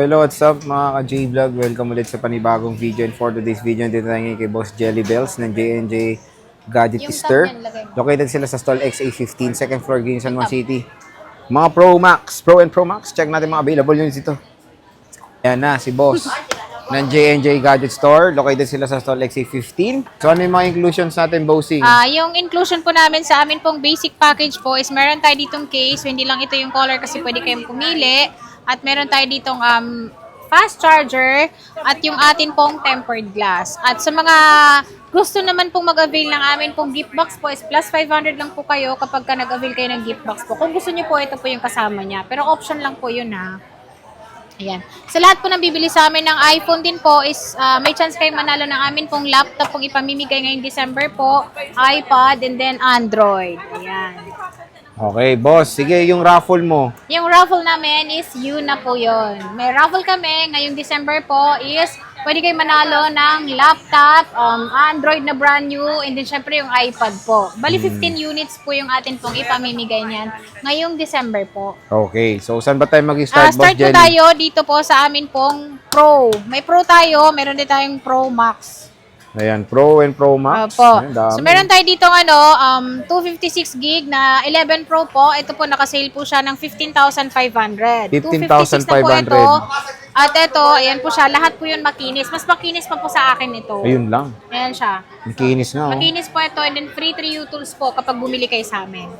Hello, what's up mga ka-J-Vlog? Welcome ulit sa panibagong video, and for today's video, dito tayo ngayon kay Boss Jelly Bells ng J&J Gadgetister. Located sila sa stall XA15, second floor, Green San Juan City. Mga Pro and Pro Max, check natin mga available units dito. Ayan na, si Boss ng J&J Gadget Store. Located sila sa stall XA15. So ano yung mga inclusions natin, Bossing? Yung inclusion po namin sa amin pong basic package po is meron tayo ditong case. So, hindi lang ito yung color kasi pwede kayong pumili. At meron tayo ditong fast charger at yung atin pong tempered glass. At sa mga gusto naman pong mag-avail ng amin pong gift box po is plus 500 lang po kayo kapag ka nag-avail kayo ng gift box po. Kung gusto niyo po, ito po yung kasama niya. Pero option lang po yun ha. Ayan. Sa lahat po ng bibili sa amin ng iPhone din po is may chance kayo manalo ng amin pong laptop pong ipamimigay ngayong December po, iPad, and then Android. Ayan. Okay, Boss. Sige, yung raffle mo. Yung raffle namin is yun na po yun. May raffle kami ngayong December po is pwede kayo manalo ng laptop, Android na brand new, and then syempre yung iPad po. Bali 15 units po yung atin pong ipamimigay niyan ngayong December po. Okay, so saan ba tayo mag-start, Boss Start po Jelly? tayo dito po sa amin pong Pro. May Pro tayo, meron din tayong Pro Max. Ayan, Pro and Pro Max. Opo. Ayan, dami. So meron tayo dito 256 gig na 11 Pro po. Ito po nakasale po siya ng 15,500. 256 na po 15,500. ito. At ito, ayan po siya. Lahat po yun makinis. Mas makinis pa po sa akin ito. Ayun lang. Ayan siya. Ang kinis nga, oh. Makinis po ito and then free 3U tools po kapag bumili kayo sa amin.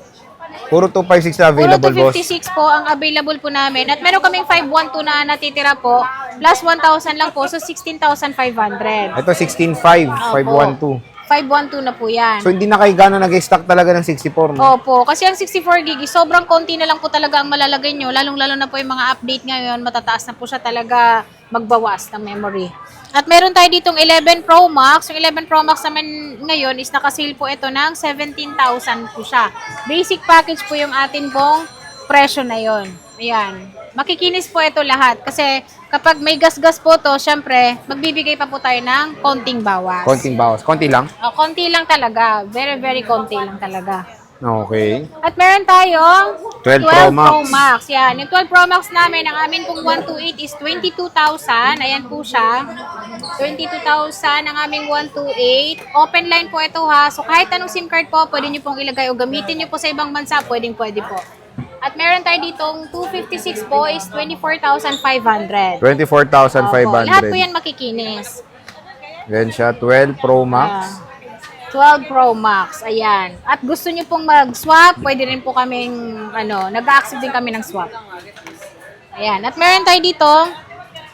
Puro 256 na Puro available, Boss. 256 po ang available po namin. At meron kaming 512 na natitira po. Plus 1,000 lang po. So 16,500. Ito, 16.5, 512. 512 na po yan. So, hindi na kayo gano'n nag-stock talaga ng 64, no? Opo, kasi ang 64 gig, sobrang konti na lang po talaga ang malalagay nyo. Lalong-lalo na po yung mga update ngayon, matataas na po siya talaga magbawas ng memory. At meron tayo ditong 11 Pro Max. Yung 11 Pro Max naman ngayon is nakasale po ito ng 17,000 po siya. Basic package po yung atin pong presyo na yon. Ayan. Makikinis po ito lahat kasi kapag may gas-gas po to, syempre, magbibigay pa po tayo ng konting bawas. Konting bawas. Konti lang? Konti lang talaga. Very, very konti lang talaga. Okay. At meron tayong 12 Pro Max. Pro Max. Yan. Yung 12 Pro Max namin, ang amin pong 128 is 22,000. Ayan po siya. 22,000 ang aming 128. Open line po ito ha. So kahit anong SIM card po, pwede nyo pong ilagay o gamitin nyo po sa ibang bansa, pwede po. At meron tayo ditong 256 po is 24,500. 24,500. Lahat po yan makikinis. Yan siya, 12 Pro Max. 12 Pro Max, ayan. At gusto nyo pong mag-swap, pwede rin po kaming, nag-accept din kami ng swap. Ayan. At meron tayo dito,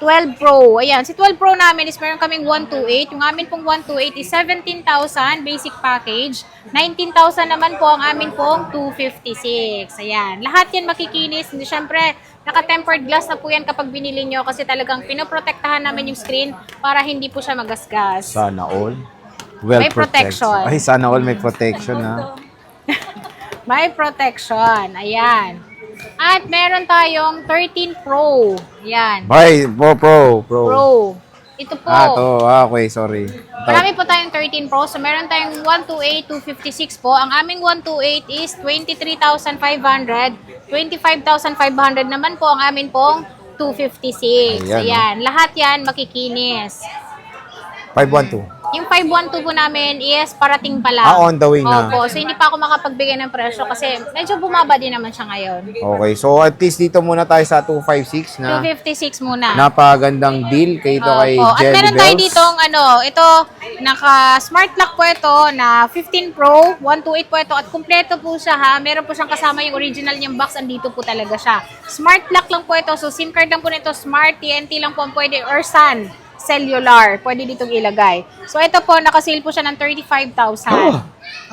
12 Pro. Ayan, si 12 Pro namin is meron kaming 128. Yung amin pong 128 is 17,000 basic package. 19,000 naman po ang amin pong 256. Ayan. Lahat yan makikinis. Siyempre, naka-tempered glass na po yan kapag binili nyo kasi talagang pinoprotektahan namin yung screen para hindi po siya magasgas. Sana all. Well May protection. Ay, sana all may protection, ha? May protection. Ayan. At meron tayong 13 Pro. Ayan. Ay, Pro. Pro. Ito po. Okay, sorry. Marami po tayong 13 Pro. So, meron tayong 128, 256 po. Ang aming 128 is 23,500. 25,500 naman po ang amin pong 256. Ayan. Lahat yan makikinis. 512. Yung 512 po namin is parating pa lang. On the way na. Opo. So, hindi pa ako makapagbigay ng presyo kasi medyo bumaba din naman siya ngayon. Okay, so at least dito muna tayo sa 256 na 256 muna. napagandang deal kay Opo. At Jelly meron tayo Bells. ditong ito, naka-smart lock po ito na 15 Pro, 128 po ito at kumpleto po siya ha. Meron po siyang kasama yung original niyang box, andito po talaga siya. Smart lock lang po ito, so SIM card lang po nito, Smart, TNT lang po ang pwede, or Sun, cellular, pwede ditong ilagay. So ito po, nakasale po siya ng 35,000.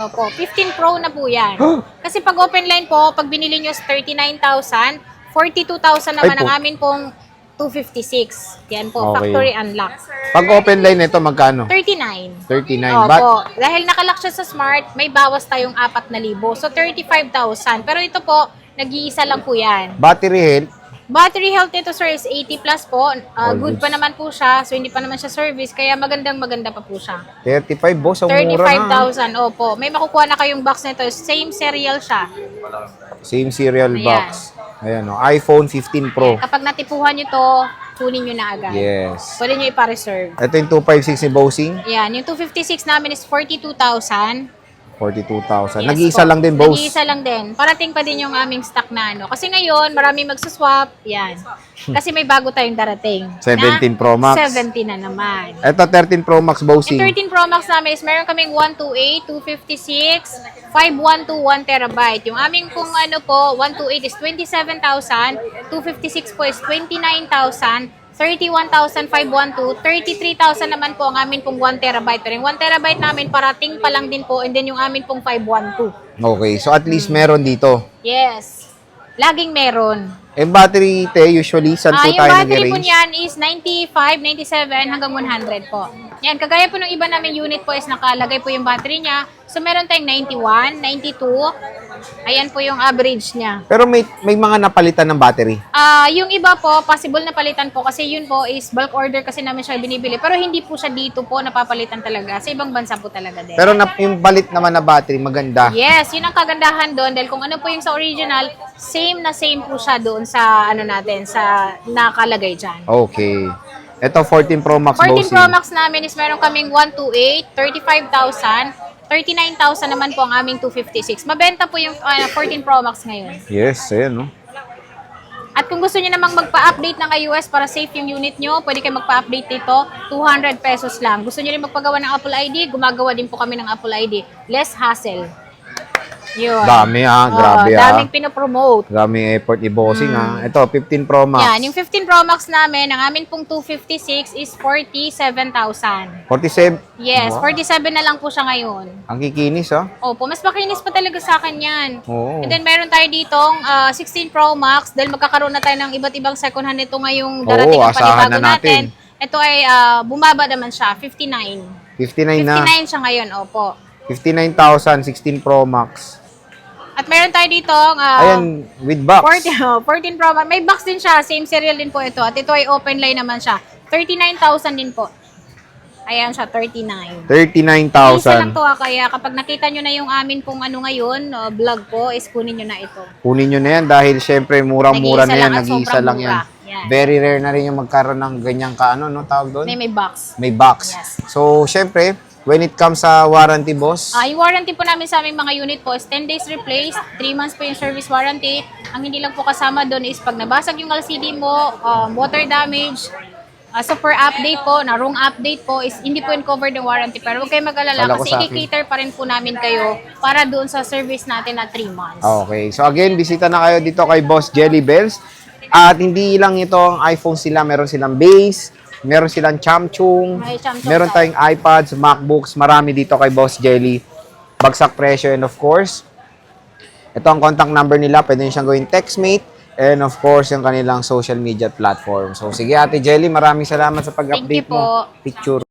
Opo, 15 Pro na po yan. Kasi pag open line po, pag binili nyo is 39,000, 42,000 naman ang amin pong 256. Yan po, Okay. factory unlock. Pag open line nito, magkano? 39. 39. Opo. Dahil nakalock siya sa Smart, may bawas tayong 4,000. So, 35,000. Pero ito po, nag-iisa lang po yan. Battery health, Battery health nito, sir, is 80 plus po. All Good goods. pa naman po siya. So, hindi pa naman siya service. Kaya maganda pa po siya. 35, boss. Ang mura na. 35,000. Opo. May makukuha na kayong box nito. Same serial siya. Same serial Ayan. box. Ayan, oh, iPhone 15 Pro. Kapag natipuhan nyo to, kunin nyo na agad. Yes. Pwede nyo ipa-reserve. Ito yung 256 ni Bossing. Yan, yung 256 namin is 42,000. 42,000. Yes Nag-iisa po. lang din, boss. Nag-iisa lang din. Parating pa din yung aming stock na ano. Kasi ngayon, marami magsuswap. Yan. Kasi may bago tayong darating. 17 Pro Max. 17 na naman. Ito, 13 Pro Max, Bossing. Yung 13 Pro Max namin is meron kaming 128, 256, 512, 1 terabyte. Yung aming kung ano po, 128 is 27,000, 256 po is 29,000, 31,512, 33,000 naman po ang amin pong 1 terabyte. Pero yung 1 terabyte namin, parating pa lang din po, and then yung amin pong 512. Okay, so at least meron dito. Yes. Laging meron. Eh, battery, te, usually, saan po Yung tayo battery po nag-range? niyan is 95, 97 hanggang 100 po. Yan, kagaya po ng iba naming unit po is nakalagay po yung battery niya. So, meron tayong 91, 92. Ayan po yung average niya. Pero may mga napalitan ng battery. Yung iba po, possible na palitan po kasi yun po is bulk order kasi namin siya binibili. Pero hindi po siya dito po napapalitan talaga. Sa ibang bansa po talaga din. Pero yung balit naman na battery, maganda. Yes, yun ang kagandahan doon dahil kung ano po yung sa original, same na same po siya doon sa ano natin, sa nakalagay dyan. Okay. Ito, 14 Pro Max, 14 Bossing. Pro Max namin is meron kaming 128, 35,000, 39,000 naman po ang aming 256. Mabenta po yung 14 Pro Max ngayon. Yes, ayan, no? At kung gusto niyo namang magpa-update ng iOS para safe yung unit nyo, pwede kayo magpa-update dito, 200 pesos lang. Gusto niyo rin magpagawa ng Apple ID, gumagawa din po kami ng Apple ID. Less hassle. Yun. Dami, grabe, daming pinopromote. Daming effort ni Bossing, Ito, 15 Pro Max. Yan, yung 15 Pro Max namin, ang amin pong 256 is 47,000. 47. Yes, Wow. 47 na lang po siya ngayon. Ang kikinis, Opo, mas makinis pa talaga sa akin yan. Oo. And then meron tayo ditong 16 Pro Max dahil magkakaroon na tayo ng iba't ibang second hand nito ngayong darating ang asahan panibago na natin. natin. Ito ay bumaba naman siya, 59. 59 na. 59 siya ngayon, opo. 59,000, 16 Pro Max. At meron tayo ditong Ayan, with box. 14 Pro Max. May box din siya, same serial din po ito. At ito ay open line naman siya. 39,000 din po. Ayan siya, 39. Isa lang 39,000. to kaya kapag nakita nyo na yung amin pong ano ngayon, vlog po, is kunin nyo na ito. Kunin nyo na yan dahil syempre murang-mura na Nag-iisa yan. lang at Nag-iisa sobrang lang yan. mura. Yan. Very rare na rin yung magkaroon ng ganyang no tawag doon? May box. May box. Yes. So, syempre, when it comes sa warranty, boss, Yung warranty po namin sa aming mga unit po is 10 days replace, 3 months po yung service warranty. Ang hindi lang po kasama doon is pag nabasag yung LCD mo, water damage, so per update po, na wrong update po, is hindi po in covered ng warranty. Pero huwag kayo mag-alala Kala ko kasi sa akin. i-cater pa rin po namin kayo para doon sa service natin na 3 months. okay. So, again, bisita na kayo dito kay Boss Jelly Bells. At hindi lang ito ang iPhone sila, meron silang base, meron silang Samsung, May Samsung meron tayong iPads, MacBooks, marami dito kay Boss Jelly. Bagsak presyo, and of course, ito ang contact number nila, pwede nyo siyang gawin textmate, and of course, yung kanilang social media platform. So, sige Ate Jelly, maraming salamat sa Thank you pag-update po. mo. Picture.